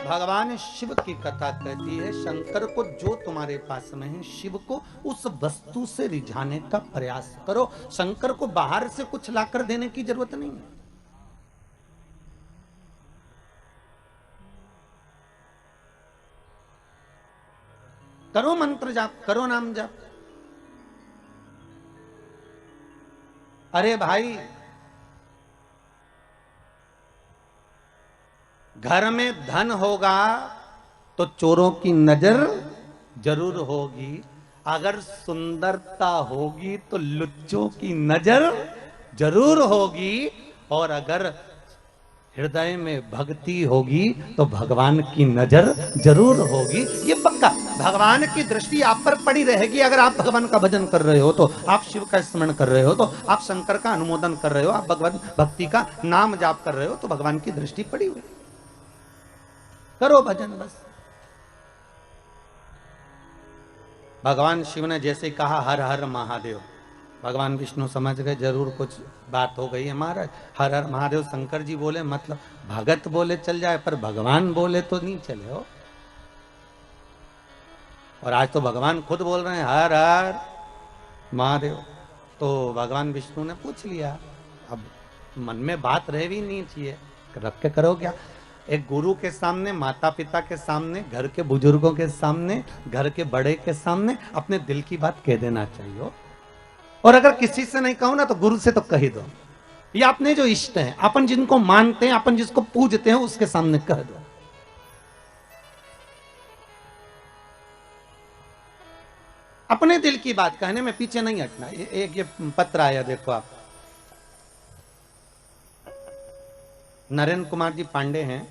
भगवान शिव की कथा कहती है, शंकर को जो तुम्हारे पास में है, शिव को उस वस्तु से रिझाने का प्रयास करो। शंकर को बाहर से कुछ लाकर देने की जरूरत नहीं है। करो मंत्र जाप, करो नाम जाप। अरे भाई, घर में धन होगा तो चोरों की नजर जरूर होगी, अगर सुंदरता होगी तो लुच्चों की नजर जरूर होगी, और अगर हृदय में भक्ति होगी तो भगवान की नजर जरूर होगी। ये पक्का, भगवान की दृष्टि आप पर पड़ी रहेगी। अगर आप भगवान का भजन कर रहे हो, तो आप शिव का स्मरण कर रहे हो, तो आप शंकर का अनुमोदन कर रहे हो, आप भगवान भक्ति का नाम जाप कर रहे हो, तो भगवान की दृष्टि पड़ी हुई। करो भजन बस। भगवान शिव ने जैसे कहा हर हर महादेव, भगवान विष्णु समझ गए जरूर कुछ बात हो गई है महाराज। हर हर महादेव शंकर जी बोले, मतलब भगत बोले चल जाए, पर भगवान बोले तो नहीं चले हो। और आज तो भगवान खुद बोल रहे हैं हर हर महादेव। तो भगवान विष्णु ने पूछ लिया, अब मन में बात रह भी नहीं चाहिए, रख के करो क्या। एक गुरु के सामने, माता पिता के सामने, घर के बुजुर्गों के सामने, घर के बड़े के सामने अपने दिल की बात कह देना चाहिए। और अगर किसी से नहीं कहो ना, तो गुरु से तो कह दो। ये अपने जो इष्ट हैं, अपन जिनको मानते हैं, अपन जिसको पूजते हैं, उसके सामने कह दो। अपने दिल की बात कहने में पीछे नहीं हटना। ये पत्र आया, देखो आप। नरेंद्र कुमार जी पांडे हैं,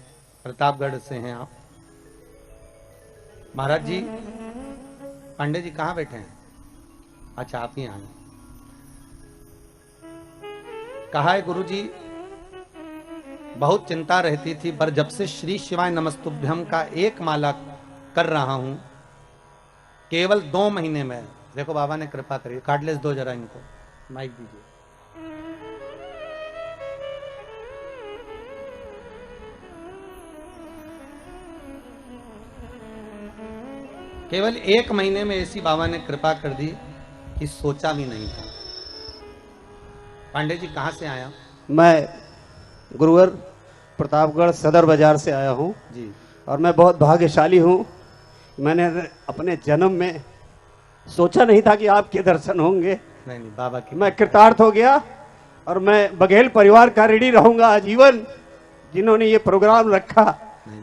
प्रतापगढ़ से हैं आप। महाराज जी, पांडे जी कहाँ बैठे हैं? अच्छा, आप ही आए। कहा है गुरु जी, बहुत चिंता रहती थी, पर जब से श्री शिवाय नमस्तुभ्यम का एक माला कर रहा हूं, केवल 2 महीने में, देखो बाबा ने कृपा करी। कार्डलेस दो जरा इनको, माइक दीजिए। केवल 1 महीने में ऐसी बाबा ने कृपा कर दी कि सोचा भी नहीं था। पांडे जी कहाँ से आया? मैं गुरुवर प्रतापगढ़ सदर बाजार से आया हूँ जी। और मैं बहुत भाग्यशाली हूँ। मैंने अपने जन्म में सोचा नहीं था कि आपके दर्शन होंगे। नहीं, बाबा की मैं कृतार्थ हो गया, और मैं बघेल परिवार का ऋणी रहूंगा आजीवन, जिन्होंने ये प्रोग्राम रखा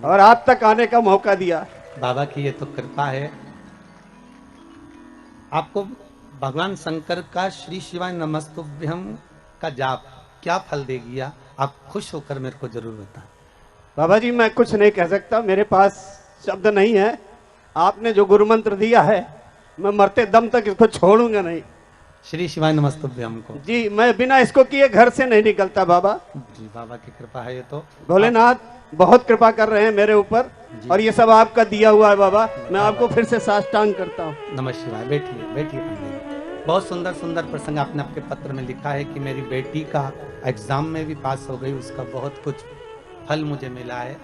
और आप तक आने का मौका दिया। बाबा की ये तो कृपा है। आपको भगवान शंकर का श्री शिवाय नमस्तुभ्यम का जाप क्या फल देगी, आप खुश होकर मेरे को जरूर बताएं। बाबा जी, मैं कुछ नहीं कह सकता, मेरे पास शब्द नहीं है। आपने जो गुरु मंत्र दिया है, मैं मरते दम तक इसको छोड़ूंगा नहीं। श्री शिवाय नमस्तुभ्यम को जी, मैं बिना इसको किए घर से नहीं निकलता बाबा जी। बाबा की कृपा है। ये तो भोलेनाथ बहुत कृपा कर रहे हैं मेरे ऊपर, और ये सब आपका दिया हुआ है बाबा। मैं आपको फिर से साष्टांग करता हूँ। नमः शिवाय। बैठिए बैठिए पांडे जी। बहुत सुंदर सुंदर प्रसंग आपने आपके पत्र में लिखा है कि मेरी बेटी का एग्जाम में भी पास हो गई, उसका बहुत कुछ फल मुझे मिला है।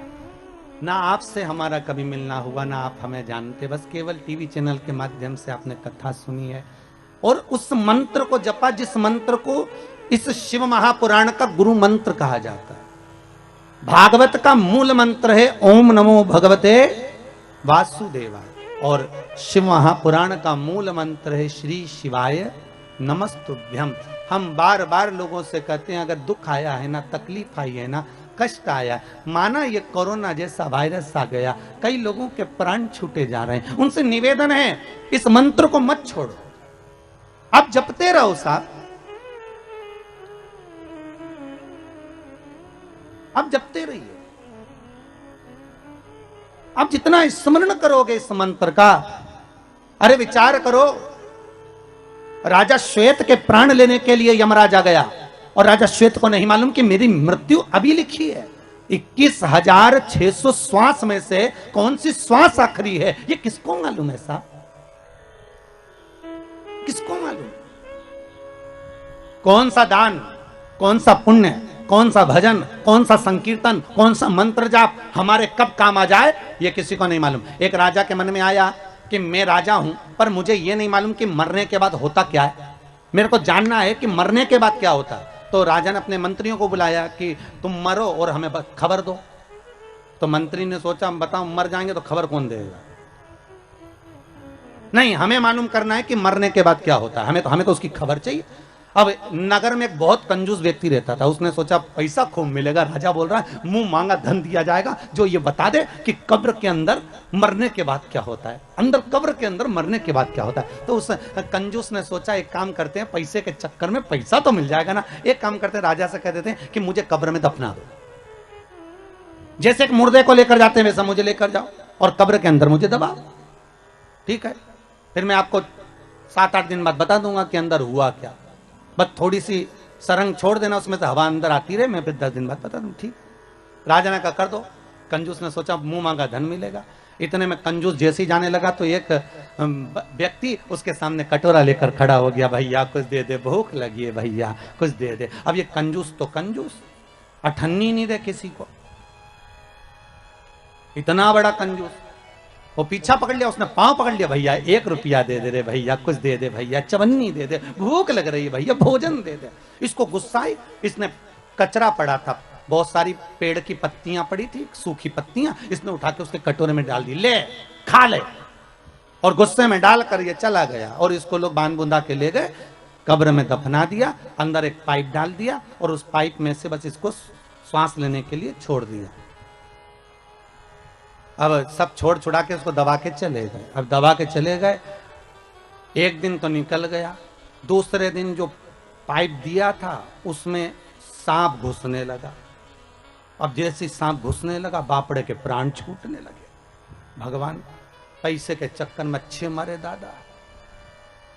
ना आपसे हमारा कभी मिलना हुआ, ना आप हमें जानते, बस केवल टीवी चैनल के माध्यम से आपने कथा सुनी है और उस मंत्र को जपा, जिस मंत्र को इस शिव महापुराण का गुरु मंत्र कहा जाता है। भागवत का मूल मंत्र है ओम नमो भगवते वासुदेवाय, और शिव महापुराण का मूल मंत्र है श्री शिवाय नमस्तुभ्यम। हम बार बार लोगों से कहते हैं, अगर दुख आया है ना, तकलीफ आई है ना, कष्ट आया, माना ये कोरोना जैसा वायरस आ गया, कई लोगों के प्राण छूटे जा रहे हैं, उनसे निवेदन है इस मंत्र को मत छोड़ो, आप जपते रहो साहब, आप जपते रहिए। आप जितना स्मरण करोगे इस मंत्र का, अरे विचार करो, राजा श्वेत के प्राण लेने के लिए यमराजा गया और राजा श्वेत को नहीं मालूम कि मेरी मृत्यु अभी लिखी है। 21,600 श्वास में से कौन सी श्वास आखिरी है, ये किसको मालूम है साहब? किसको मालूम? कौन सा दान, कौन सा पुण्य, कौन सा भजन, कौन सा संकीर्तन, कौन सा मंत्र जाप हमारे कब काम आ जाए ये किसी को नहीं मालूम। एक राजा के मन में आया कि मैं राजा हूं, पर मुझे ये नहीं मालूम कि मरने के बाद होता क्या है, मेरे को जानना है कि मरने के बाद क्या होता है। तो राजा ने अपने मंत्रियों को बुलाया कि तुम मरो और हमें खबर दो। तो मंत्री ने सोचा, बताओ मर जाएंगे तो खबर कौन देगा, नहीं हमें मालूम करना है कि मरने के बाद क्या होता है, हमें तो उसकी खबर चाहिए। अब नगर में एक बहुत कंजूस व्यक्ति रहता था, उसने सोचा पैसा खूब मिलेगा, राजा बोल रहा है मुंह मांगा धन दिया जाएगा जो ये बता दे कि कब्र के अंदर मरने के बाद क्या होता है, अंदर कब्र के अंदर मरने के बाद क्या होता है। तो उस कंजूस ने सोचा एक काम करते हैं, पैसे के चक्कर में पैसा तो मिल जाएगा ना, एक काम करते हैं राजा से कह देते हैं कि मुझे कब्र में दफना दो, जैसे एक मुर्दे को लेकर जाते हैं वैसा मुझे लेकर जाओ और कब्र के अंदर मुझे दबा दो, ठीक है। फिर मैं आपको 7-8 दिन बाद बता दूंगा कि अंदर हुआ क्या, बस थोड़ी सी सरंग छोड़ देना, उसमें से हवा अंदर आती रहे, मैं फिर 10 दिन बाद बता दूं, ठीक। राजा ने कहा कर दो। कंजूस ने सोचा मुंह मांगा धन मिलेगा। इतने में कंजूस जैसे ही जाने लगा तो एक व्यक्ति उसके सामने कटोरा लेकर खड़ा हो गया, भैया कुछ दे दे, भूख लगी है भैया कुछ दे दे। अब ये कंजूस तो कंजूस, अठन्नी नहीं दे किसी को, इतना बड़ा कंजूस। वो पीछा पकड़ लिया, उसने पांव पकड़ लिया, भैया 1 रुपया दे दे रे भैया, कुछ दे दे भैया, चवन्नी दे दे, भूख लग रही है भैया, भोजन दे दे। इसको गुस्सा आई, इसने कचरा पड़ा था, बहुत सारी पेड़ की पत्तियां पड़ी थी, सूखी पत्तियां, इसने उठा के उसके कटोरे में डाल दी, ले खा ले, और गुस्से में डालकर ये चला गया। और इसको लोग बांध बुंदा के ले गए, कब्र में दफना दिया, अंदर एक पाइप डाल दिया और उस पाइप में से बस इसको श्वास लेने के लिए छोड़ दिया। अब सब छोड़ छुड़ा के उसको दबा के चले गए। अब दबा के चले गए, एक दिन तो निकल गया, दूसरे दिन जो पाइप दिया था उसमें सांप घुसने लगा। अब जैसे सांप घुसने लगा बापड़े के प्राण छूटने लगे। भगवान पैसे के चक्कर में अच्छे मरे दादा,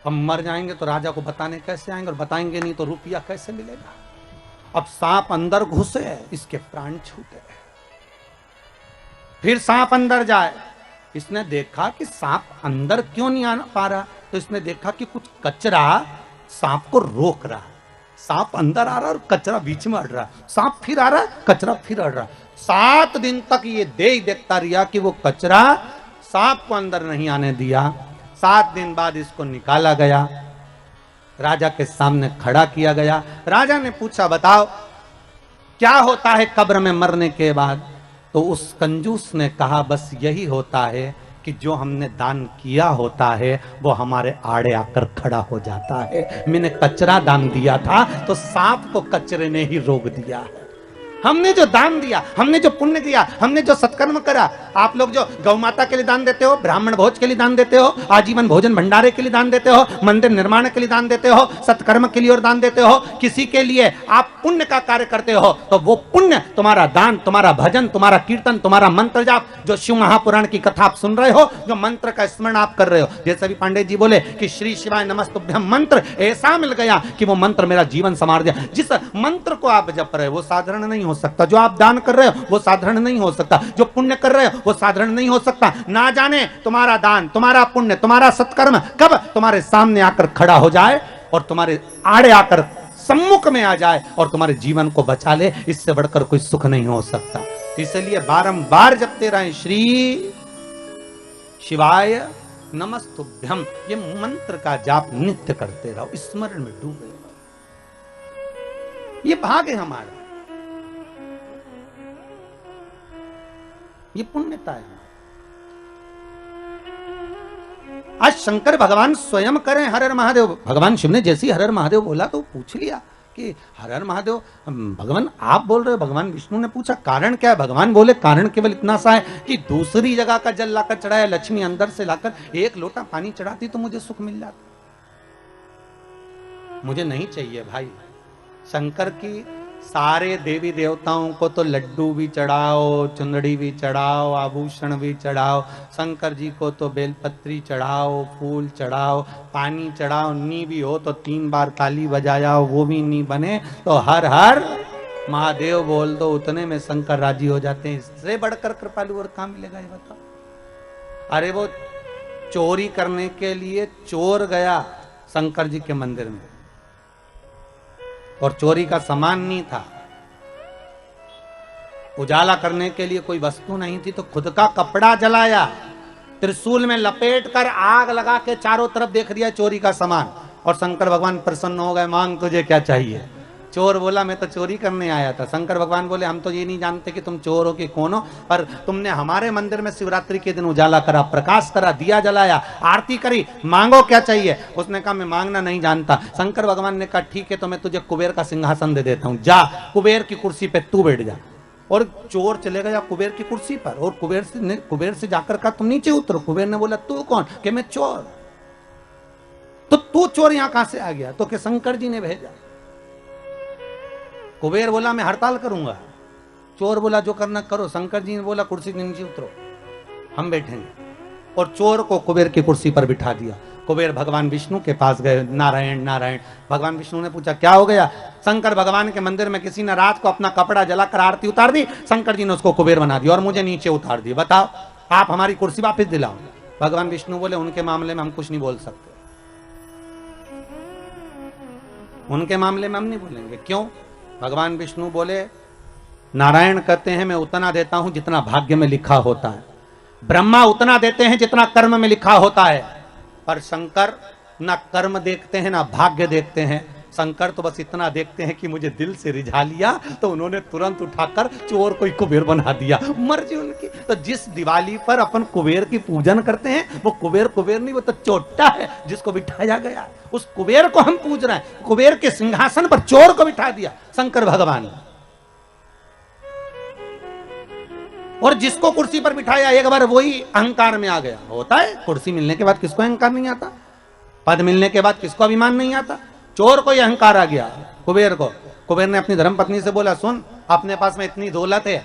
अब मर जाएंगे तो राजा को बताने कैसे आएंगे, और बताएंगे नहीं तो रुपया कैसे मिलेगा। अब सांप अंदर घुसे, इसके प्राण छूटे। फिर सांप अंदर जाए, इसने देखा कि सांप अंदर क्यों नहीं आ पा रहा, तो इसने देखा कि कुछ कचरा सांप को रोक रहा। सांप अंदर आ रहा और कचरा बीच में अड़ रहा, सांप फिर आ रहा, कचरा फिर अड़ रहा। 7 दिन तक ये देखता रहा कि वो कचरा सांप को अंदर नहीं आने दिया। 7 दिन बाद इसको निकाला गया, राजा के सामने खड़ा किया गया। राजा ने पूछा बताओ क्या होता है कब्र में मरने के बाद। तो उस कंजूस ने कहा बस यही होता है कि जो हमने दान किया होता है वो हमारे आड़े आकर खड़ा हो जाता है। मैंने कचरा दान दिया था तो सांप को कचरे ने ही रोक दिया है। हमने जो दान दिया, हमने जो पुण्य दिया, हमने जो सत्कर्म करा, आप लोग जो गौ माता के लिए दान देते हो, ब्राह्मण भोज के लिए दान देते हो, आजीवन भोजन भंडारे के लिए दान देते हो, मंदिर निर्माण के लिए दान देते हो, सत्कर्म के लिए और दान देते हो, किसी के लिए आप पुण्य का कार्य करते हो, तो वो पुण्य तुम्हारा दान, तुम्हारा भजन, तुम्हारा कीर्तन, तुम्हारा मंत्र जाप, जो शिव महापुराण की कथा आप सुन रहे हो, जो मंत्र का स्मरण आप कर रहे हो, जैसे भी पांडे जी बोले कि श्री शिवाय नमस्तुभ्यम मंत्र ऐसा मिल गया कि वो मंत्र मेरा जीवन संवार दिया। जिस मंत्र को आप जप रहे हो वो साधारण नहीं हो सकता, जो आप दान कर रहे हो वो साधारण नहीं हो सकता, जो पुण्य कर रहे हो वो साधारण नहीं हो सकता। ना जाने तुम्हारा दान, तुम्हारा पुण्य, तुम्हारा सत्कर्म कब तुम्हारे सामने आकर खड़ा हो जाए और तुम्हारे आड़े आकर सम्मुख में आ जाए और तुम्हारे जीवन को बचा ले, इससे बढ़कर कोई सुख नहीं हो सकता। इसलिए बारंबार जपते रहे श्री शिवाय नमस्तुभ्यम, ये मंत्र का जाप नित्य करते रहो, स्मरण में डूबे रहो। ये भाग है हमारा, ये पुण्यता है। आज शंकर भगवान स्वयं करें हर हर महादेव। भगवान शिव ने जैसे हर हर महादेव बोला तो पूछ लिया कि हर हर महादेव भगवान आप बोल रहे हो। भगवान विष्णु ने पूछा कारण क्या है। भगवान बोले कारण केवल इतना सा है कि दूसरी जगह का जल लाकर चढ़ाया, लक्ष्मी अंदर से लाकर 1 लोटा पानी चढ़ाती तो मुझे सुख मिल जाता। मुझे नहीं चाहिए भाई। शंकर की सारे देवी देवताओं को तो लड्डू भी चढ़ाओ, चुंदड़ी भी चढ़ाओ, आभूषण भी चढ़ाओ, शंकर जी को तो बेलपत्री चढ़ाओ, फूल चढ़ाओ, पानी चढ़ाओ, नी भी हो तो 3 बार ताली बजाया वो भी नी बने तो हर हर महादेव बोल दो, उतने में शंकर राजी हो जाते हैं। इससे बढ़कर कृपालु और काम मिलेगा ये बताओ। अरे वो चोरी करने के लिए चोर गया शंकर जी के मंदिर में और चोरी का सामान नहीं था, उजाला करने के लिए कोई वस्तु नहीं थी तो खुद का कपड़ा जलाया, त्रिशूल में लपेट कर आग लगा के चारों तरफ देख लिया चोरी का सामान। और शंकर भगवान प्रसन्न हो गए, मांग तुझे क्या चाहिए। चोर बोला मैं तो चोरी करने आया था। शंकर भगवान बोले हम तो ये नहीं जानते कि तुम चोर हो कि कौन हो, पर तुमने हमारे मंदिर में शिवरात्रि के दिन उजाला करा, प्रकाश करा, दिया जलाया, आरती करी, मांगो क्या चाहिए। उसने कहा मैं मांगना नहीं जानता। शंकर भगवान ने कहा ठीक है तो मैं तुझे कुबेर का सिंहासन दे देता हूं, जा कुबेर की कुर्सी पे तू बैठ जा। और चोर चले गया कुबेर की कुर्सी पर और कुबेर से जाकर कहा तुम नीचे उतरो। कुबेर ने बोला तू कौन? कि मैं चोर। तो तू चोर यहां कहां से आ गया? तो कि शंकर जी ने भेजा। कुबेर बोला मैं हड़ताल करूंगा। चोर बोला जो करना करो। शंकर जी ने बोला कुर्सी के नीचे उतरो, हम बैठेंगे। और चोर को कुबेर की कुर्सी पर बिठा दिया। कुबेर भगवान विष्णु के पास गए, नारायण नारायण। भगवान विष्णु ने पूछा क्या हो गया? शंकर भगवान के मंदिर में किसी ने रात को अपना कपड़ा जलाकर आरती उतार दी, शंकर जी ने उसको कुबेर बना दिया और मुझे नीचे उतार दिया। बताओ आप हमारी कुर्सी वापस दिलाओ। भगवान विष्णु बोले उनके मामले में हम कुछ नहीं बोल सकते, उनके मामले में हम नहीं बोलेंगे। क्यों? भगवान विष्णु बोले नारायण कहते हैं मैं उतना देता हूं जितना भाग्य में लिखा होता है, ब्रह्मा उतना देते हैं जितना कर्म में लिखा होता है, पर शंकर ना कर्म देखते हैं ना भाग्य देखते हैं। शंकर तो बस इतना देखते हैं कि मुझे दिल से रिझा लिया तो उन्होंने तुरंत उठाकर चोर को कुबेर बना दिया। मर्जी उनकी। तो जिस दिवाली पर अपन कुबेर की पूजन करते हैं वो कुबेर कुबेर नहीं, वो तो चोटा है जिसको बिठाया गया। उस कुबेर को हम पूज रहे हैं। कुबेर के सिंहासन पर चोर को बिठा दिया शंकर भगवान। और जिसको कुर्सी पर बिठाया एक बार वही अहंकार में आ गया। होता है कुर्सी मिलने के बाद किसको अहंकार नहीं आता, पद मिलने के बाद किसको अभिमान नहीं आता। चोर को यह अहंकार आ गया कुबेर को। कुबेर ने अपनी धर्मपत्नी से बोला सुन अपने पास में इतनी दौलत है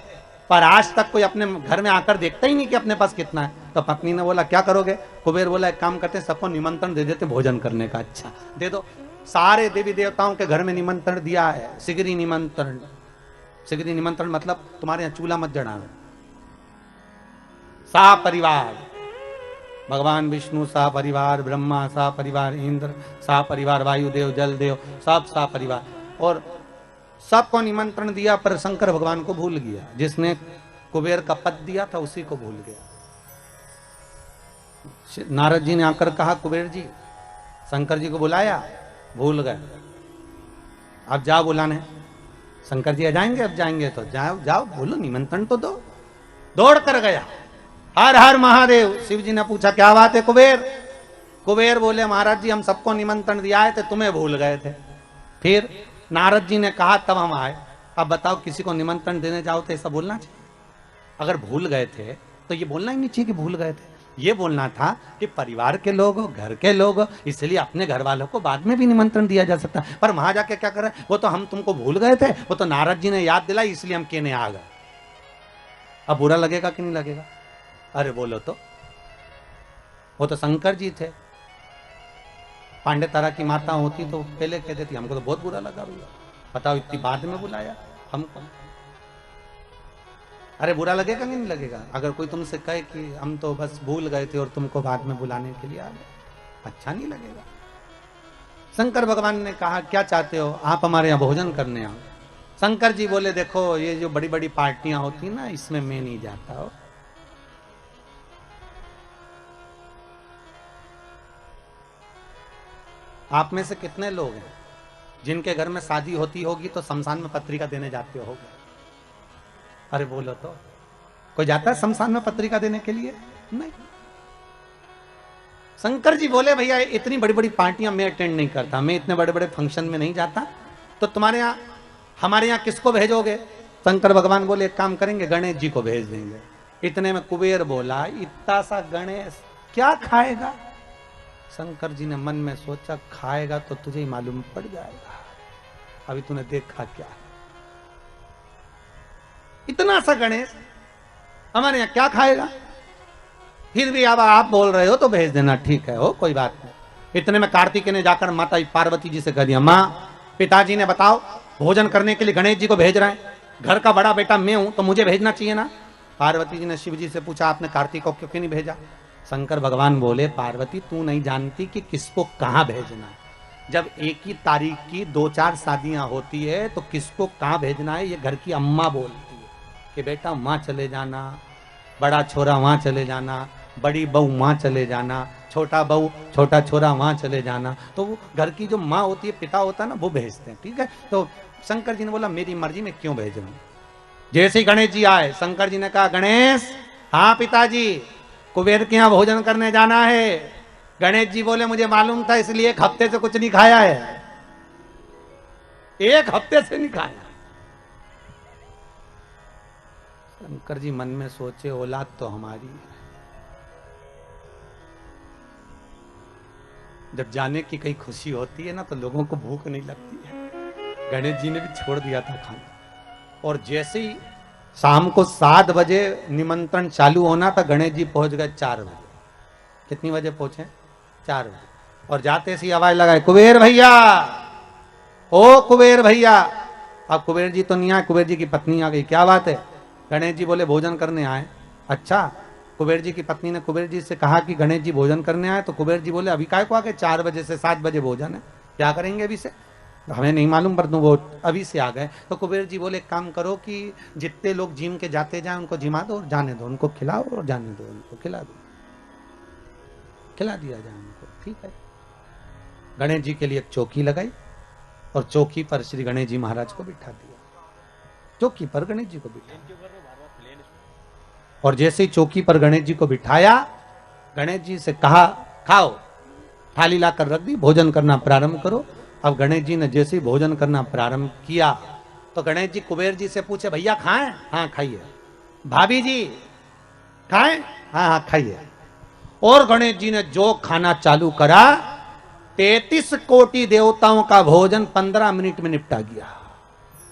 पर आज तक कोई अपने घर में आकर देखता ही नहीं कि अपने पास कितना है। तो पत्नी ने बोला क्या करोगे? कुबेर बोला एक काम करते सबको निमंत्रण दे देते भोजन करने का। अच्छा दे दो। सारे देवी देवताओं के घर में निमंत्रण दिया है, सिगरी निमंत्रण। सिगरी निमंत्रण मतलब तुम्हारे यहाँ चूल्हा मत जलाना। सा परिवार भगवान विष्णु, सा परिवार ब्रह्मा, सा परिवार इंद्र, सा परिवार वायुदेव, जलदेव, सब सा परिवार। और सबको निमंत्रण दिया पर शंकर भगवान को भूल गया। जिसने कुबेर का पद दिया था उसी को भूल गया। नारद जी ने आकर कहा कुबेर जी, शंकर जी को बुलाया, भूल गए, अब जाओ बुलाने। शंकर जी आ जाएंगे? अब जाएंगे तो जाओ जाओ बोलो निमंत्रण तो दो। दौड़ कर गया, हर हर महादेव। शिव जी ने पूछा क्या बात है कुबेर? कुबेर बोले महाराज जी हम सबको निमंत्रण दिया है थे, तुम्हें भूल गए थे। फिर नारद जी ने कहा तब हम आए। अब बताओ किसी को निमंत्रण देने जाओ तो ऐसा बोलना चाहिए? अगर भूल गए थे तो ये बोलना ही नहीं चाहिए कि भूल गए थे। ये बोलना था कि परिवार के लोग, घर के लोग, इसलिए अपने घर वालों को बाद में भी निमंत्रण दिया जा सकता है। पर वहां जाके क्या करे? वो तो हम तुमको भूल गए थे, वो तो नारद जी ने याद दिलाई इसलिए हम कहने आ गए। अब बुरा लगेगा कि नहीं लगेगा? अरे बोलो तो, वो तो शंकर जी थे। पांडे तारा की माता होती तो पहले कह देती, हमको तो बहुत बुरा लगा भैया, बताओ इतनी बाद में बुलाया हमको। अरे बुरा लगेगा कि नहीं लगेगा? अगर कोई तुमसे कहे कि हम तो बस भूल गए थे और तुमको बाद में बुलाने के लिए आ गए, अच्छा नहीं लगेगा। शंकर भगवान ने कहा क्या चाहते हो? आप हमारे यहाँ भोजन करने आओ। शंकर जी बोले देखो ये जो बड़ी बड़ी पार्टियां होती ना इसमें मैं नहीं जाता हो। आप में से कितने लोग हैं जिनके घर में शादी होती होगी तो शमशान में पत्रिका देने जाते होगे? अरे बोलो तो, कोई जाता है शमशान में पत्रिका देने के लिए? नहीं। शंकर जी बोले भैया इतनी बड़ी बड़ी पार्टियां मैं अटेंड नहीं करता, मैं इतने बड़े बड़े फंक्शन में नहीं जाता, तो तुम्हारे यहाँ हमारे यहाँ किसको भेजोगे? शंकर भगवान बोले एक काम करेंगे गणेश जी को भेज देंगे। इतने में कुबेर बोला इतना सा गणेश क्या खाएगा? शंकर जी ने मन में सोचा खाएगा तो तुझे ही मालूम पड़ जाएगा, अभी तूने देखा क्या। इतना सा गणेश हमारे यहाँ क्या खाएगा? फिर भी अब आप बोल रहे हो तो भेज देना, ठीक है हो कोई बात नहीं। इतने में कार्तिकेय ने जाकर माता पार्वती जी से कह दिया माँ पिताजी ने बताओ भोजन करने के लिए गणेश जी को भेज रहे हैं, घर का बड़ा बेटा मैं हूं तो मुझे भेजना चाहिए ना। पार्वती जी ने शिव जी से पूछा आपने कार्तिक को क्यों नहीं भेजा? शंकर भगवान बोले पार्वती तू नहीं जानती कि किसको कहां भेजना है। जब एक ही तारीख की 2-4 शादियां होती है तो किसको कहां भेजना है ये घर की अम्मा बोलती है कि बेटा वहां चले जाना, बड़ा छोरा वहां चले जाना, बड़ी बहू वहां चले जाना, छोटा बहू छोटा छोरा वहां चले जाना। तो वो घर की जो माँ होती है, पिता होता है ना, वो भेजते हैं, ठीक है। तो शंकर जी ने बोला मेरी मर्जी में क्यों भेजूं। जैसे ही गणेश जी आए, शंकर जी ने कहा गणेश, हाँ पिताजी, कुबेर के यहाँ भोजन करने जाना है। गणेश जी बोले मुझे मालूम था, इसलिए 1 हफ्ते से कुछ नहीं खाया है, 1 हफ्ते से नहीं खाया। शंकर जी मन में सोचे औलाद तो हमारी है, जब जाने की कई खुशी होती है ना तो लोगों को भूख नहीं लगती है। गणेश जी ने भी छोड़ दिया था खाना, और जैसे ही शाम को 7 बजे निमंत्रण चालू होना था, गणेश जी पहुंच गए 4 बजे। कितनी बजे पहुंचे? 4 बजे। और जाते से आवाज लगाए, कुबेर भैया, ओ कुबेर भैया। अब कुबेर जी तो नहीं आए, कुबेर जी की पत्नी आ गई। क्या बात है? गणेश जी बोले भोजन करने आए। अच्छा। कुबेर जी की पत्नी ने कुबेर जी से कहा कि गणेश जी भोजन करने आए। तो कुबेर जी बोले अभी काय को आके 4 बजे से 7 बजे भोजन है, क्या करेंगे अभी से? हमें नहीं मालूम, पर वो अभी से आ गए। तो कुबेर जी बोले एक काम करो कि जितने लोग जिम के जाते जाए उनको जिमा दो और जाने दो, उनको खिलाओ और जाने दो, उनको खिला दो, खिला दिया जाए उनको, ठीक है। गणेश जी के लिए एक चौकी लगाई और चौकी पर श्री गणेश जी महाराज को बिठा दिया। चौकी पर गणेश जी को बिठा, और जैसे ही चौकी पर गणेश जी को बिठाया, गणेश जी से कहा खाओ, थाली लाकर रख दी, भोजन करना प्रारंभ करो। अब गणेश जी ने जैसे ही भोजन करना प्रारंभ किया तो गणेश जी कुबेर जी से पूछे भैया खाएं? हाँ खाइए। भाभी जी खाएं? हाँ हाँ खाइए। और गणेश जी ने जो खाना चालू करा, 33 कोटि देवताओं का भोजन 15 मिनट में निपटा गया।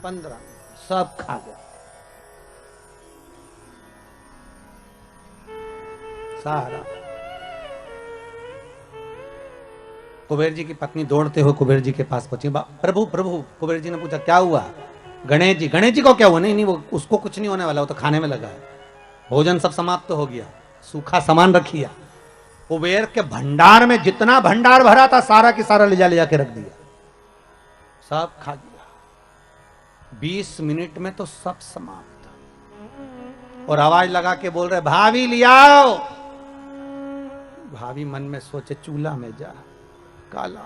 15 सब खा गया सारा। कुबेर जी की पत्नी दौड़ते हुए कुबेर जी के पास पहुंची। प्रभु प्रभु, कुबेर जी ने पूछा क्या हुआ? गणेश जी को क्या हुआ? नहीं नहीं, वो उसको कुछ नहीं होने वाला, वो तो खाने में लगा है। भोजन सब समाप्त हो गया, सूखा सामान रखिया। कुबेर के भंडार में जितना भंडार भरा था सारा की सारा ले जा के रख दिया, सब खा गया। 20 मिनट में तो सब समाप्त। और आवाज लगा के बोल रहे भाभी लियाओ। भाभी मन में सोचे चूल्हा में जा, काला,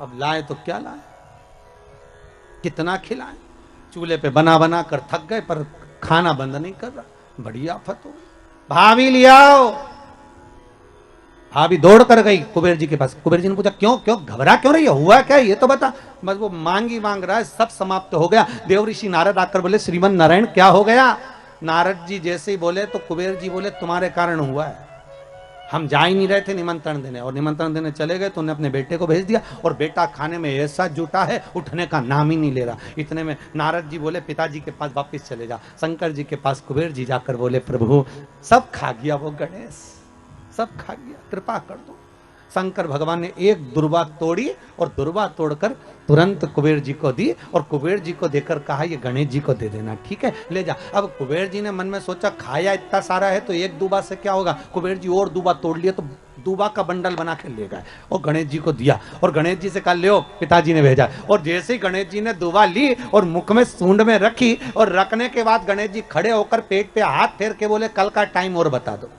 अब लाए तो क्या लाए, कितना खिलाए। चूल्हे पे बना बना कर थक गए, पर खाना बंद नहीं कर रहा। बड़ी आफत हो गई। भाभी लियाओ। भाभी दौड़ कर गई कुबेर जी के पास। कुबेर जी ने पूछा क्यों क्यों घबरा क्यों रही है, हुआ क्या ये तो बता। बस वो मांग रहा है, सब समाप्त हो गया। देव ऋषि नारद आकर बोले श्रीमन नारायण क्या हो गया? नारद जी जैसे ही बोले तो कुबेर जी बोले तुम्हारे कारण हुआ है, हम जा ही नहीं रहे थे निमंत्रण देने, और निमंत्रण देने चले गए तो उन्हें अपने बेटे को भेज दिया, और बेटा खाने में ऐसा जुटा है उठने का नाम ही नहीं ले रहा। इतने में नारद जी बोले पिताजी के पास वापस चले जा। शंकर जी के पास कुबेर जी जाकर बोले प्रभु सब खा गया वो गणेश, सब खा गया, कृपा कर दो। शंकर भगवान ने एक दुर्वा तोड़ी और दुर्वा तोड़कर तुरंत कुबेर जी को दी, और कुबेर जी को देकर कहा ये गणेश जी को दे देना, ठीक है ले जा। अब कुबेर जी ने मन में सोचा खाया इतना सारा है तो एक दूबा से क्या होगा। कुबेर जी और दूबा तोड़ लिया तो दूबा का बंडल बना के ले गए और गणेश जी को दिया, और गणेश जी से कहा ले, पिताजी ने भेजा। और जैसे ही गणेश जी ने दूबा ली और मुख में सूंड में रखी, और रखने के बाद गणेश जी खड़े होकर पेट पे हाथ फेर के बोले कल का टाइम और बता दो।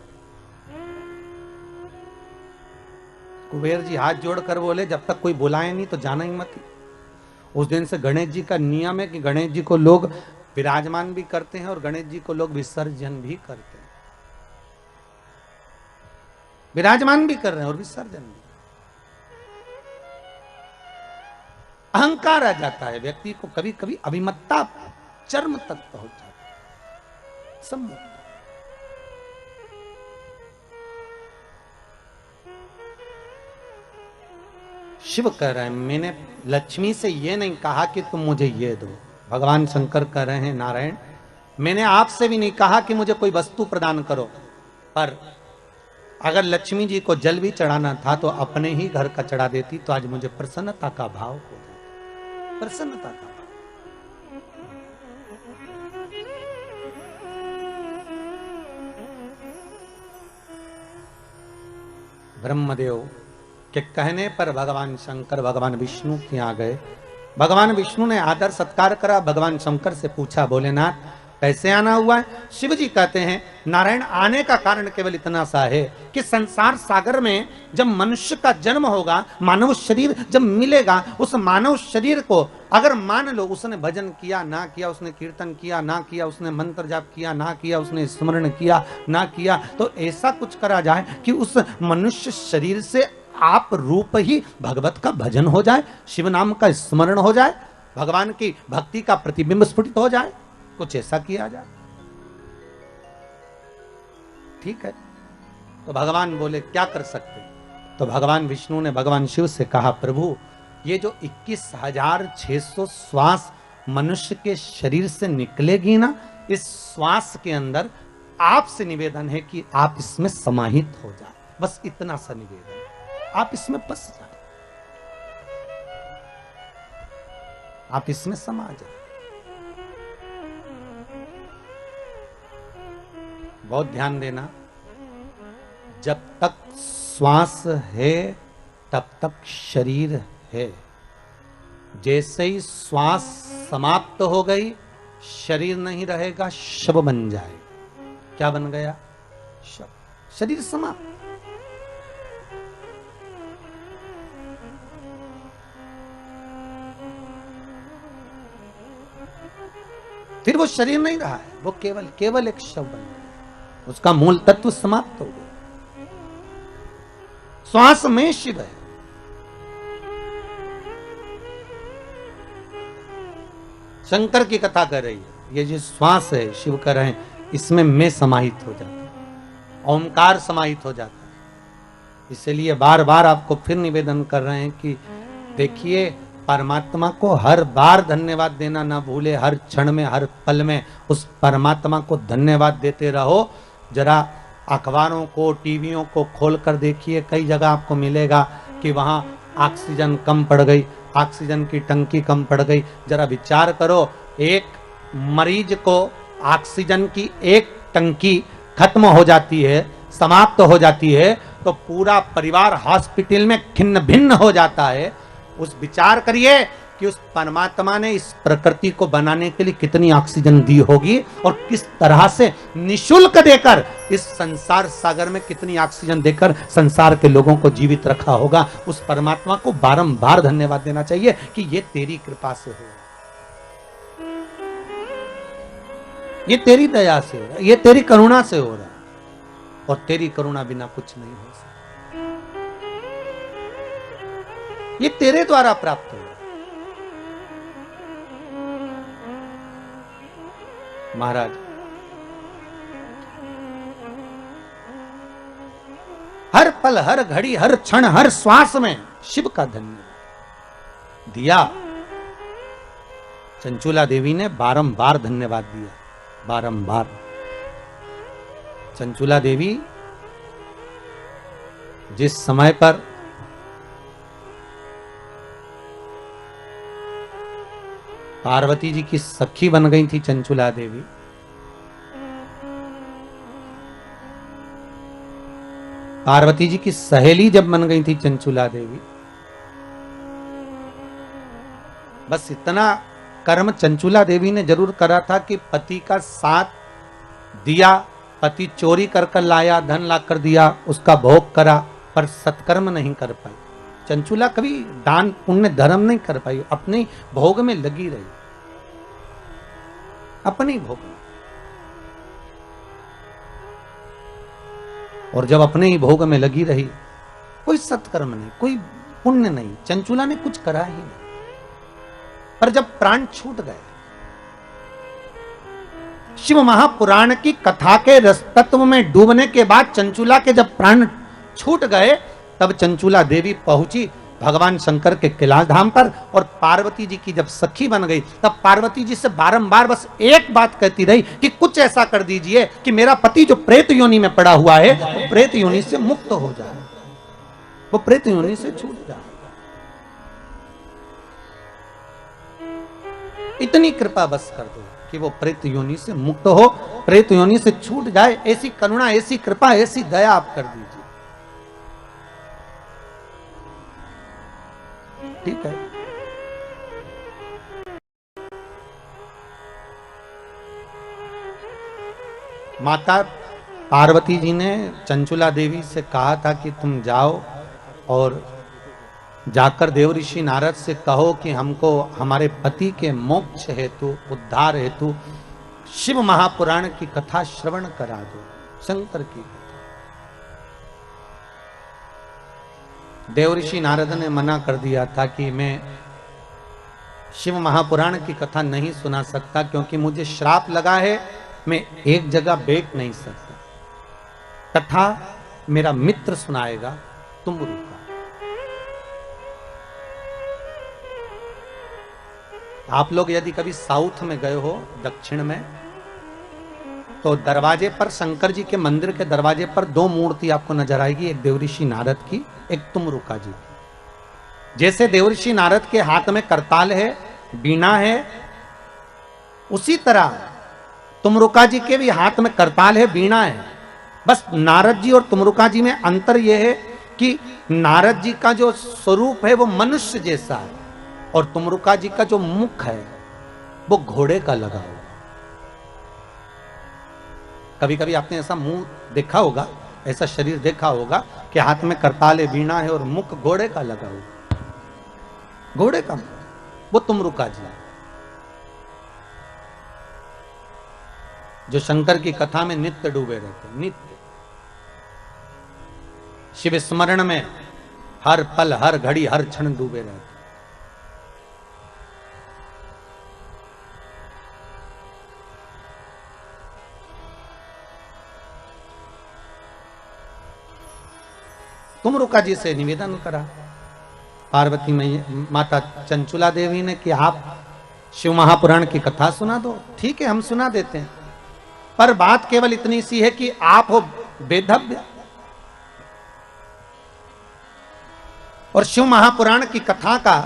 कुबेर जी हाथ जोड़कर बोले जब तक कोई बुलाए नहीं तो जाना ही मत। उस दिन से गणेश जी का नियम है कि गणेश जी को लोग विराजमान भी करते हैं और गणेश जी को लोग विसर्जन भी करते हैं। विराजमान भी कर रहे हैं और विसर्जन भी। अहंकार आ जाता है व्यक्ति को, कभी कभी अभिमत्ता चरम तक पहुंच जाती है। सम्मुख शिव कह रहे हैं मैंने लक्ष्मी से ये नहीं कहा कि तुम मुझे ये दो। भगवान शंकर कह रहे हैं नारायण मैंने आपसे भी नहीं कहा कि मुझे कोई वस्तु प्रदान करो, पर अगर लक्ष्मी जी को जल भी चढ़ाना था तो अपने ही घर का चढ़ा देती तो आज मुझे प्रसन्नता का भाव हो जाता। प्रसन्नता का भाव। ब्रह्मदेव के कहने पर भगवान शंकर भगवान विष्णु के यहाँ गए। भगवान विष्णु ने आदर सत्कार करा। भगवान शंकर से पूछा भोलेनाथ कैसे आना हुआ है? शिव जी कहते हैं नारायण आने का कारण केवल इतना सा है कि संसार सागर में जब मनुष्य का जन्म होगा, मानव शरीर जब मिलेगा, उस मानव शरीर को अगर मान लो उसने भजन किया ना किया, उसने कीर्तन किया ना किया, उसने मंत्र जाप किया ना किया, उसने स्मरण किया ना किया, तो ऐसा कुछ करा जाए कि उस मनुष्य शरीर से आप रूप ही भगवत का भजन हो जाए, शिव नाम का स्मरण हो जाए, भगवान की भक्ति का प्रतिबिंब स्फुटित हो जाए, कुछ ऐसा किया जाए। ठीक है, तो भगवान बोले क्या कर सकते? तो भगवान विष्णु ने भगवान शिव से कहा, प्रभु ये जो 21,600 श्वास मनुष्य के शरीर से निकलेगी ना, इस श्वास के अंदर आपसे निवेदन है कि आप इसमें समाहित हो जाए। बस इतना सा निवेदन, आप इसमें बस जाए, आप इसमें समा जाए। बहुत ध्यान देना, जब तक श्वास है तब तक शरीर है। जैसे ही श्वास समाप्त हो गई, शरीर नहीं रहेगा, शव बन जाए। क्या बन गया? शव। शरीर समाप्त। फिर वो शरीर नहीं रहा है, वो केवल एक शव बन गया, उसका मूल तत्व समाप्त हो गया। श्वास में शिव है। शंकर की कथा कर रही है, ये जो श्वास है शिव कर रहे हैं, इसमें मैं समाहित हो जाता हूं, ओंकार समाहित हो जाता है। इसलिए बार बार आपको फिर निवेदन कर रहे हैं कि देखिए, परमात्मा को हर बार धन्यवाद देना ना भूले, हर क्षण में, हर पल में उस परमात्मा को धन्यवाद देते रहो। जरा अखबारों को, टीवियों को खोल कर देखिए, कई जगह आपको मिलेगा कि वहां ऑक्सीजन कम पड़ गई, ऑक्सीजन की टंकी कम पड़ गई। जरा विचार करो, एक मरीज को ऑक्सीजन की एक टंकी खत्म हो जाती है, समाप्त हो जाती है, तो पूरा परिवार हॉस्पिटल में खिन्न भिन्न हो जाता है। उस विचार करिए कि उस परमात्मा ने इस प्रकृति को बनाने के लिए कितनी ऑक्सीजन दी होगी और किस तरह से निशुल्क देकर इस संसार सागर में कितनी ऑक्सीजन देकर संसार के लोगों को जीवित रखा होगा। उस परमात्मा को बारंबार धन्यवाद देना चाहिए कि ये तेरी कृपा से हो, ये तेरी दया से हो रहा है, ये तेरी करुणा से हो रहा है, और तेरी करुणा बिना कुछ नहीं हो सकता। ये तेरे द्वारा प्राप्त हो रहा है। महाराज, हर पल, हर घड़ी, हर क्षण, हर श्वास में शिव का धन्यवाद दिया। चंचुला देवी ने बारंबार धन्यवाद दिया, बारंबार। चंचुला देवी जिस समय पर पार्वती जी की सखी बन गई थी चंचुला देवी, पार्वती जी की सहेली जब बन गई थी चंचुला देवी, बस इतना कर्म चंचुला देवी ने जरूर करा था कि पति का साथ दिया, पति चोरी कर लाया, धन ला कर दिया, उसका भोग करा, पर सत्कर्म नहीं कर पाई। चंचुला कभी दान पुण्य धर्म नहीं कर पाई, अपने भोग में लगी रही, अपने भोग में। और जब अपने ही भोग में लगी रही, कोई सत्कर्म नहीं, कोई पुण्य नहीं, चंचुला ने कुछ करा ही नहीं। पर जब प्राण छूट गए, शिव महापुराण की कथा के रस तत्व में डूबने के बाद चंचुला के जब प्राण छूट गए, तब चंचुला देवी पहुंची भगवान शंकर के कैलाश धाम पर, और पार्वती जी की जब सखी बन गई, तब पार्वती जी से बारंबार बस एक बात कहती रही कि कुछ ऐसा कर दीजिए कि मेरा पति जो प्रेत योनि में पड़ा हुआ है, वो प्रेत योनि से मुक्त हो जाए, वो प्रेत योनि से छूट जाए। इतनी कृपा बस कर दो कि वो प्रेत योनि से मुक्त हो, प्रेत योनि से छूट जाए। ऐसी करुणा, ऐसी कृपा, ऐसी दया आप कर दीजिए। ठीक है, माता पार्वती जी ने चंचुला देवी से कहा था कि तुम जाओ और जाकर देवऋषि नारद से कहो कि हमको हमारे पति के मोक्ष हेतु, उद्धार हेतु शिव महापुराण की कथा श्रवण करा दो, शंकर की कथा। देवऋषि नारद ने मना कर दिया था कि मैं शिव महापुराण की कथा नहीं सुना सकता, क्योंकि मुझे श्राप लगा है, मैं एक जगह बैठ नहीं सकता। कथा मेरा मित्र सुनाएगा, तुम रुका। आप लोग यदि कभी साउथ में गए हो, दक्षिण में, तो दरवाजे पर, शंकर जी के मंदिर के दरवाजे पर 2 मूर्ति आपको नजर आएगी, एक देवऋषि नारद की, एक तुमरुका जी की। जैसे देवऋषि नारद के हाथ में करताल है, बीणा है, उसी तरह तुमरुका जी के भी हाथ में करताल है, बीणा है। बस नारद जी और तुमरुका जी में अंतर यह है कि नारद जी का जो स्वरूप है वो मनुष्य जैसा है, और तुमरुका जी का जो मुख है वो घोड़े का लगा हुआ। कभी कभी आपने ऐसा मुंह देखा होगा, ऐसा शरीर देखा होगा कि हाथ में करताल है, वीणा है और मुख घोड़े का लगा हुआ, घोड़े का मुख, वो तुमरुका जी, जो शंकर की कथा में नित्य डूबे रहते, नित्य शिव स्मरण में हर पल, हर घड़ी, हर क्षण डूबे रहते। तुमरुका जी से निवेदन करा पार्वती माता चंचुला देवी ने कि आप शिव महापुराण की कथा सुना दो। ठीक है, हम सुना देते हैं, पर बात केवल इतनी सी है कि आप हो वेदव्य, और शिव महापुराण की कथा का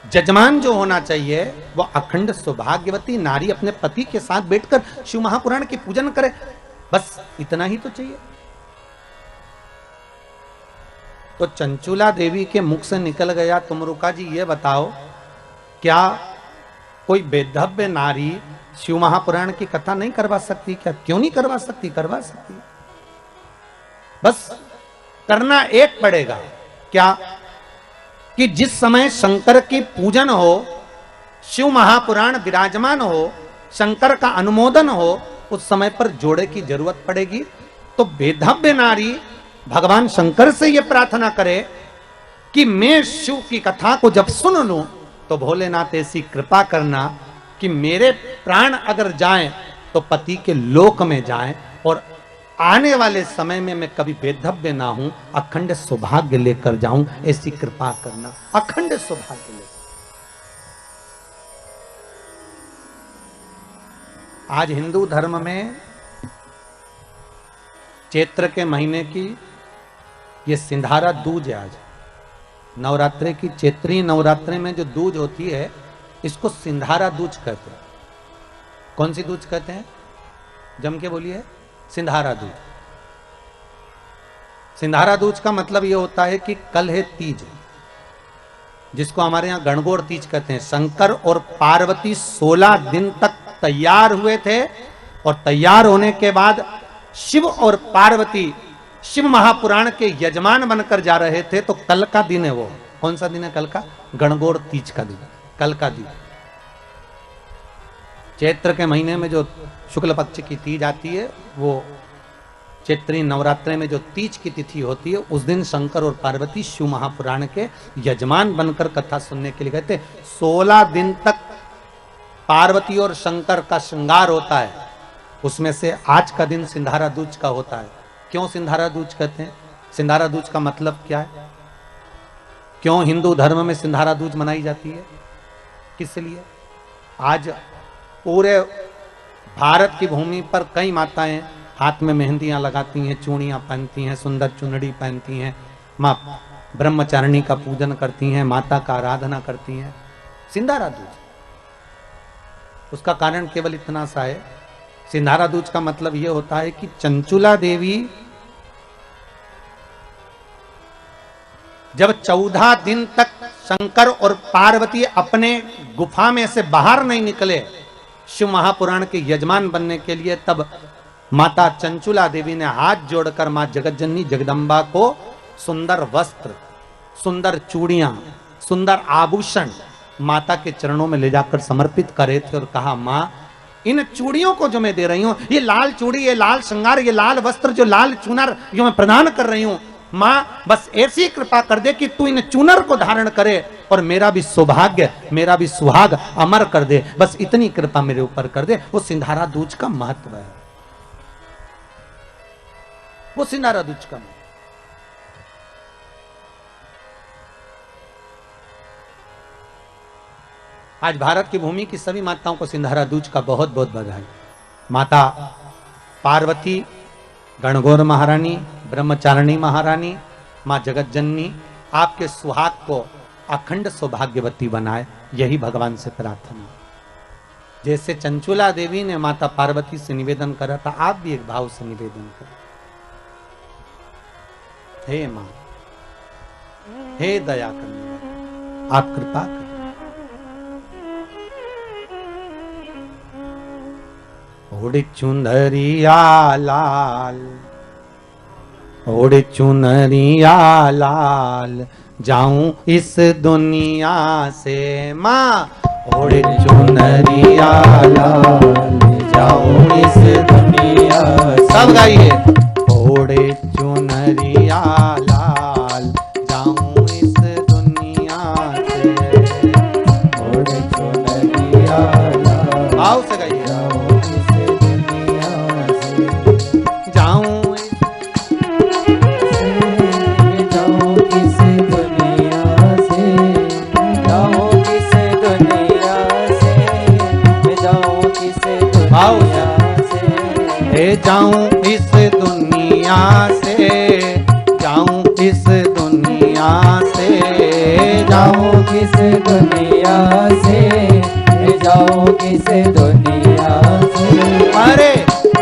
जजमान जो होना चाहिए वो अखंड सौभाग्यवती नारी अपने पति के साथ बैठकर शिव महापुराण की पूजन करे, बस इतना ही तो चाहिए। तो चंचुला देवी के मुख से निकल गया, तुमरुका जी ये बताओ, क्या कोई वेदव्य नारी शिव महापुराण की कथा नहीं करवा सकती क्या? क्यों नहीं करवा सकती? करवा सकती, बस करना एक पड़ेगा। क्या कि जिस समय शंकर की पूजन हो, शिव महापुराण विराजमान हो, शंकर का अनुमोदन हो, उस समय पर जोड़े की जरूरत पड़ेगी। तो वेदव्य नारी भगवान शंकर से यह प्रार्थना करे कि मैं शिव की कथा को जब सुन लूं तो भोलेनाथ ऐसी कृपा करना कि मेरे प्राण अगर जाएं तो पति के लोक में जाएं, और आने वाले समय में मैं कभी वेदव्य ना हूं, अखंड सौभाग्य लेकर जाऊं, ऐसी कृपा करना, अखंड सौभाग्य लेकर। आज हिंदू धर्म में चैत्र के महीने की ये सिंधारा दूज है। आज नवरात्रि की, चैत्री नवरात्रि में जो दूज होती है, इसको सिंधारा दूज कहते हैं। कौन सी दूज कहते हैं? जम के बोलिए। सिंधारा दूज। सिंधारा दूज का मतलब यह होता है कि कल है तीज, जिसको हमारे यहां गणगौर तीज कहते हैं। शंकर और पार्वती 16 दिन तक तैयार हुए थे, और तैयार होने के बाद शिव और पार्वती शिव महापुराण के यजमान बनकर जा रहे थे। तो कल का दिन है वो। कौन सा दिन है कल का? गणगौर तीज का दिन, कल का दिन। चैत्र के महीने में जो शुक्ल पक्ष की तीज आती है, वो चैत्री नवरात्रि में जो तीज की तिथि होती है, उस दिन शंकर और पार्वती शिव महापुराण के यजमान बनकर कथा सुनने के लिए गए थे। 16 दिन तक पार्वती और शंकर का श्रृंगार होता है। उसमें से आज का दिन सिंधारा दूज का होता है। क्यों सिंधारा दूज कहते हैं? सिंधारा दूज का मतलब क्या है? क्यों हिंदू धर्म में सिंधारा दूज मनाई जाती है? किस लिए? आज पूरे भारत की भूमि पर कई माताएं हाथ में मेहंदियां लगाती हैं, चूड़ियां पहनती हैं, सुंदर चुनड़ी पहनती हैं, मां ब्रह्मचारिणी का पूजन करती हैं, माता का आराधना करती हैं। सिंधारा दूज, उसका कारण केवल इतना सा है, सिंधारा दूज का मतलब यह होता है कि चंचुला देवी जब 14 दिन तक शंकर और पार्वती अपने गुफा में से बाहर नहीं निकले शिव महापुराण के यजमान बनने के लिए, तब माता चंचुला देवी ने हाथ जोड़कर मां जगतजननी जगदम्बा को सुंदर वस्त्र, सुंदर चूड़ियां, सुंदर आभूषण माता के चरणों में ले जाकर समर्पित करे थे और कहा, मां इन चूड़ियों को जो मैं दे रही हूं, ये लाल चूड़ी, ये लाल श्रृंगार, ये लाल वस्त्र, जो लाल चूनर जो मैं प्रदान कर रही हूं, मां बस ऐसी कृपा कर दे कि तू इन चूनर को धारण करे और मेरा भी सौभाग्य, मेरा भी सुहाग अमर कर दे। बस इतनी कृपा मेरे ऊपर कर दे। वो सिंधारा दूज का महत्व है, वो सिंधारा दूज का महत्व। आज भारत की भूमि की सभी माताओं को सिंधारा दूज का बहुत बहुत बधाई। माता पार्वती, गणगौर महारानी, ब्रह्मचारिणी महारानी, मां जगतजननी आपके सुहाग को अखंड सौभाग्यवती बनाए, यही भगवान से प्रार्थना। जैसे चंचुला देवी ने माता पार्वती से निवेदन करा था, आप भी एक भाव से निवेदन करें। हे मां, हे दया करने वाली, आप कृपा करें। ओढ़ चुनरिया लाल, ओढ़ चुनरिया लाल, जाऊं इस दुनिया से मां। ओढ़ चुनरिया लाल, जाऊं इस दुनिया से। सब गाइए। ओढ़ चुनरिया लाल, जाऊं इस दुनिया से। ओढ़ चुनरिया लाल, आओ से गाइए। जाऊं इस दुनिया से, जाऊं इस दुनिया से, जाऊं किस दुनिया से, जाऊं किस दुनिया से। अरे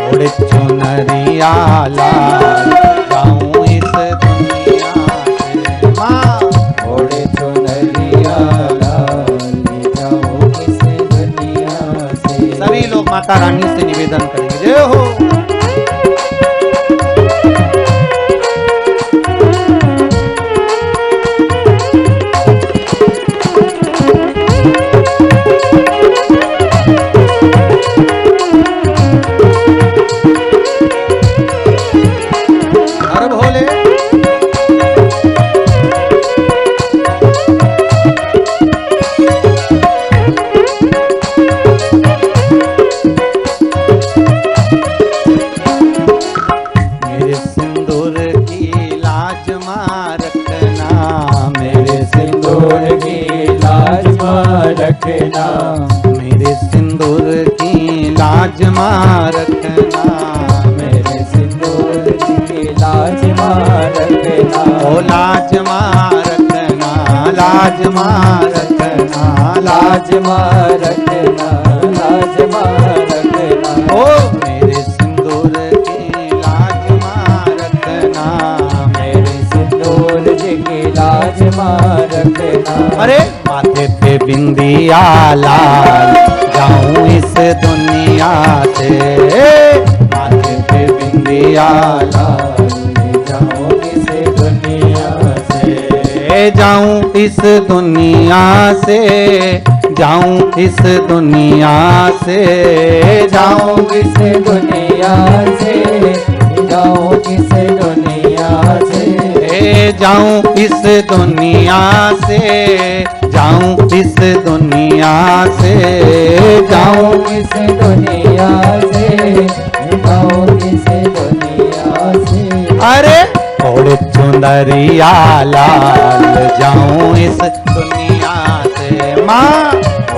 ओढ़ चुनरिया लाल, जाऊं इस दुनिया से। मां ओढ़ चुनरिया लाल, जाऊं किस दुनिया से। सभी लोग माता रानी से निवेदन करेंगे। जय हो। रखना मेरे सिंदूर की लाज मां रखना, मेरे सिंदूर की लाज मां रखना। ओ लाज मां रखना, लाज मां रखना, लाज मां रखना, लाज मां रखना। ओ मेरे सिंदूर की लाज मां रखना, मेरे सिंदूर की लाज मां रखना। अरे माथे पे बिंदिया लाल, जाऊं इस दुनिया से। माथे पे बिंदिया लाल, जाऊं इस दुनिया से। जाऊं इस दुनिया से, जाऊं इस दुनिया से, जाऊं इस दुनिया से, जाऊं इस दुनिया से। जाऊं इस दुनिया से, जाऊं इस दुनिया से, जाऊं इस दुनिया से, जाऊं इस दुनिया से। अरे ओढ़ चुनरिया लाल, जाऊं इस दुनिया से। मां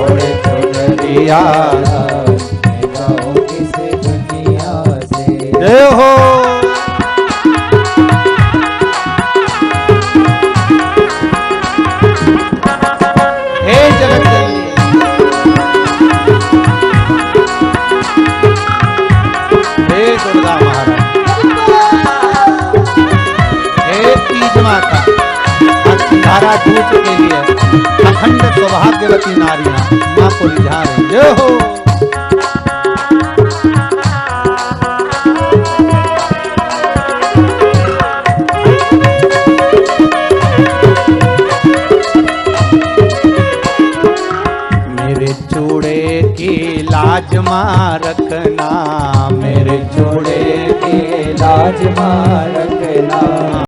ओढ़ चुनरिया लाल, जाऊं इस दुनिया से। जय हो। दुर्गा महाराज, हे तीज माता, सिंधारा दूज के लिए अखंड सौभाग्यवती नारियां मां को रिझा रही। जय हो। मेरे चूड़े की लाज मां रखना, मेरे चूड़े चूड़े की लाज मां रखना।